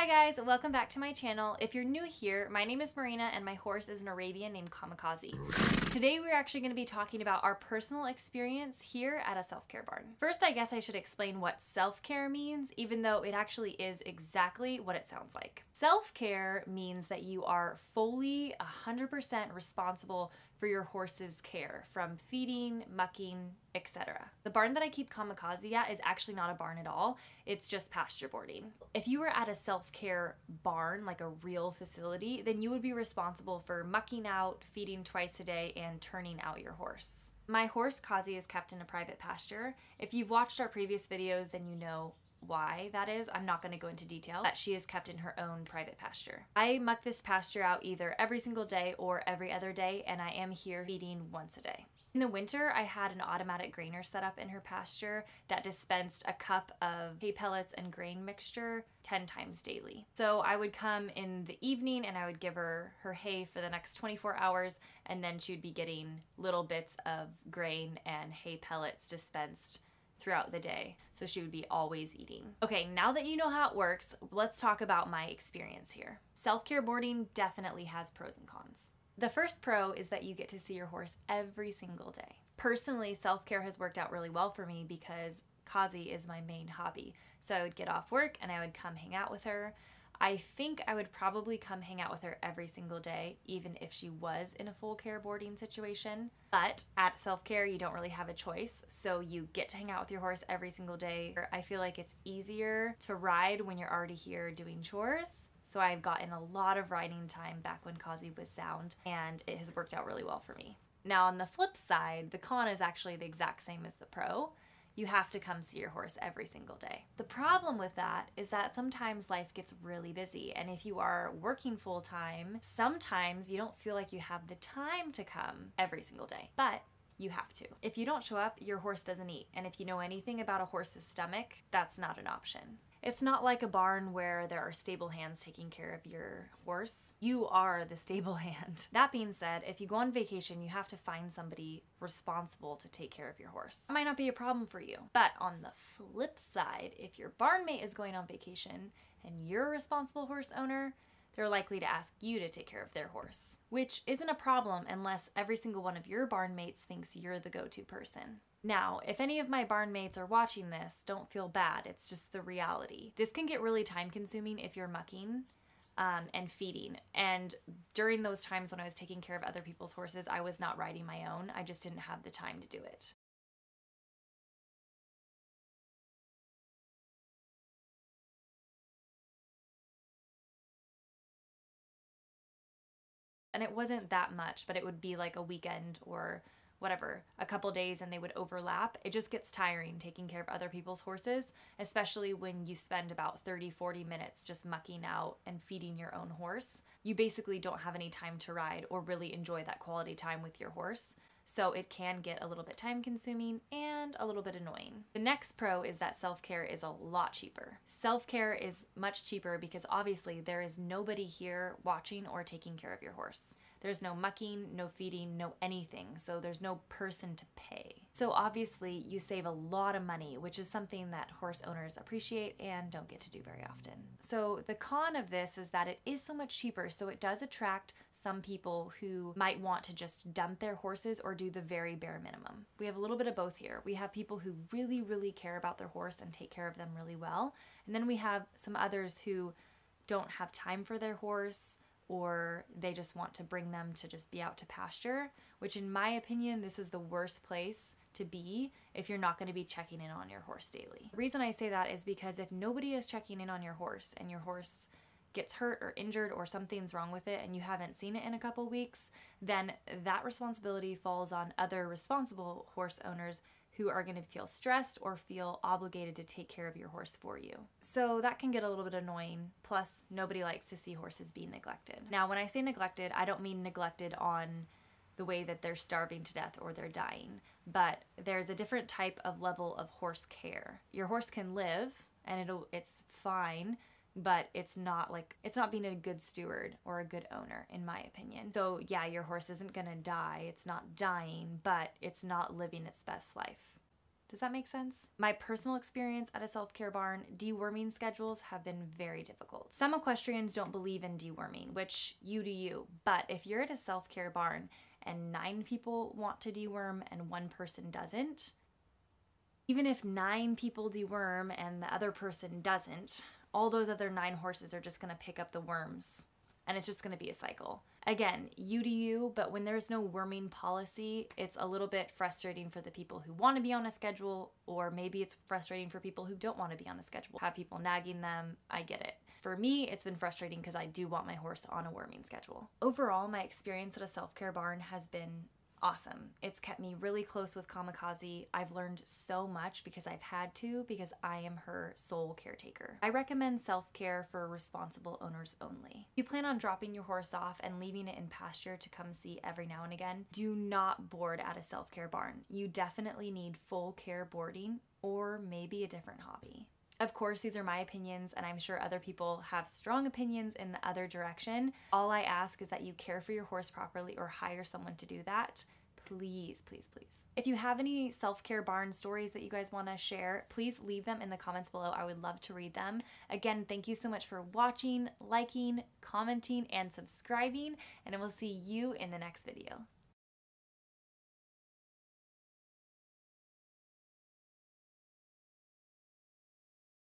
guys, welcome back to my channel. If you're new here, my name is Marina and my horse is an Arabian named Kamikaze. Today we're actually going to be talking about our personal experience here at a self-care barn. First, I guess I should explain what self-care means, even though it actually is exactly what it sounds like. Self-care means that you are fully 100% responsible for your horse's care, from feeding, mucking, etc. The barn that I keep Kamikaze at is actually not a barn at all. It's just pasture boarding. If you were at a self-care barn, like a real facility, then you would be responsible for mucking out, feeding twice a day, and turning out your horse. My horse Kazi is kept in a private pasture. If you've watched our previous videos, then you know why that is. I'm not going to go into detail, that she is kept in her own private pasture. I muck this pasture out either every single day or every other day, and I am here feeding once a day. In the winter, I had an automatic grainer set up in her pasture that dispensed a cup of hay pellets and grain mixture 10 times daily. So I would come in the evening and I would give her her hay for the next 24 hours, and then she would be getting little bits of grain and hay pellets dispensed throughout the day, so she would be always eating. Okay, now that you know how it works, let's talk about my experience here. Self-care boarding definitely has pros and cons. The first pro is that you get to see your horse every single day. Personally, self-care has worked out really well for me because Kazi is my main hobby. So I would get off work and I would come hang out with her. I think I would probably come hang out with her every single day, even if she was in a full care boarding situation. But at self-care, you don't really have a choice, so you get to hang out with your horse every single day. I feel like it's easier to ride when you're already here doing chores. So I've gotten a lot of riding time back when Kazi was sound, and it has worked out really well for me. Now on the flip side, the con is actually the exact same as the pro. You have to come see your horse every single day. The problem with that is that sometimes life gets really busy, and if you are working full time, sometimes you don't feel like you have the time to come every single day, but you have to. If you don't show up, your horse doesn't eat, and if you know anything about a horse's stomach, that's not an option. It's not like a barn where there are stable hands taking care of your horse. You are the stable hand. That being said, if you go on vacation, you have to find somebody responsible to take care of your horse. That might not be a problem for you. But on the flip side, if your barn mate is going on vacation and you're a responsible horse owner, they're likely to ask you to take care of their horse, which isn't a problem unless every single one of your barn mates thinks you're the go-to person. Now, if any of my barn mates are watching this, don't feel bad. It's just the reality. This can get really time consuming if you're mucking and feeding. And during those times when I was taking care of other people's horses, I was not riding my own. I just didn't have the time to do it. And it wasn't that much, but it would be like a weekend or whatever, a couple days, and they would overlap. It just gets tiring taking care of other people's horses, especially when you spend about 30-40 minutes just mucking out and feeding your own horse. You basically don't have any time to ride or really enjoy that quality time with your horse. So it can get a little bit time consuming and a little bit annoying. The next pro is that self-care is a lot cheaper. Self-care is much cheaper because obviously there is nobody here watching or taking care of your horse. There's no mucking, no feeding, no anything, so there's no person to pay. So obviously you save a lot of money, which is something that horse owners appreciate and don't get to do very often. So the con of this is that it is so much cheaper, so it does attract some people who might want to just dump their horses or do the very bare minimum. We have a little bit of both here. We have people who really, really care about their horse and take care of them really well, and then we have some others who don't have time for their horse, or they just want to bring them to just be out to pasture, which in my opinion, this is the worst place to be if you're not going to be checking in on your horse daily. The reason I say that is because if nobody is checking in on your horse and your horse gets hurt or injured or something's wrong with it and you haven't seen it in a couple weeks, then that responsibility falls on other responsible horse owners who are going to feel stressed or feel obligated to take care of your horse for you. So that can get a little bit annoying. Plus, nobody likes to see horses being neglected. Now, when I say neglected, I don't mean neglected on the way that they're starving to death or they're dying, but there's a different type of level of horse care. Your horse can live and it's fine, but it's not being a good steward or a good owner, in my opinion. So yeah, your horse isn't gonna die, it's not dying, but it's not living its best life. Does that make sense? My personal experience at a self-care barn, deworming schedules have been very difficult. Some equestrians don't believe in deworming, which you do you, but if you're at a self-care barn and 9 people want to deworm and 1 person doesn't, even if 9 people deworm and the other person doesn't, all those other 9 horses are just gonna pick up the worms and it's just gonna be a cycle. Again, you do you, but when there's no worming policy, it's a little bit frustrating for the people who want to be on a schedule, or maybe it's frustrating for people who don't want to be on a schedule. Have people nagging them, I get it. For me, it's been frustrating because I do want my horse on a worming schedule. Overall, my experience at a self-care barn has been awesome. It's kept me really close with Kamikaze. I've learned so much because I've had to, because I am her sole caretaker. I recommend self-care for responsible owners only. If you plan on dropping your horse off and leaving it in pasture to come see every now and again, do not board at a self-care barn. You definitely need full care boarding or maybe a different hobby. Of course, these are my opinions, and I'm sure other people have strong opinions in the other direction. All I ask is that you care for your horse properly or hire someone to do that. Please, please, please. If you have any self-care barn stories that you guys want to share, please leave them in the comments below. I would love to read them. Again, thank you so much for watching, liking, commenting, and subscribing, and I will see you in the next video.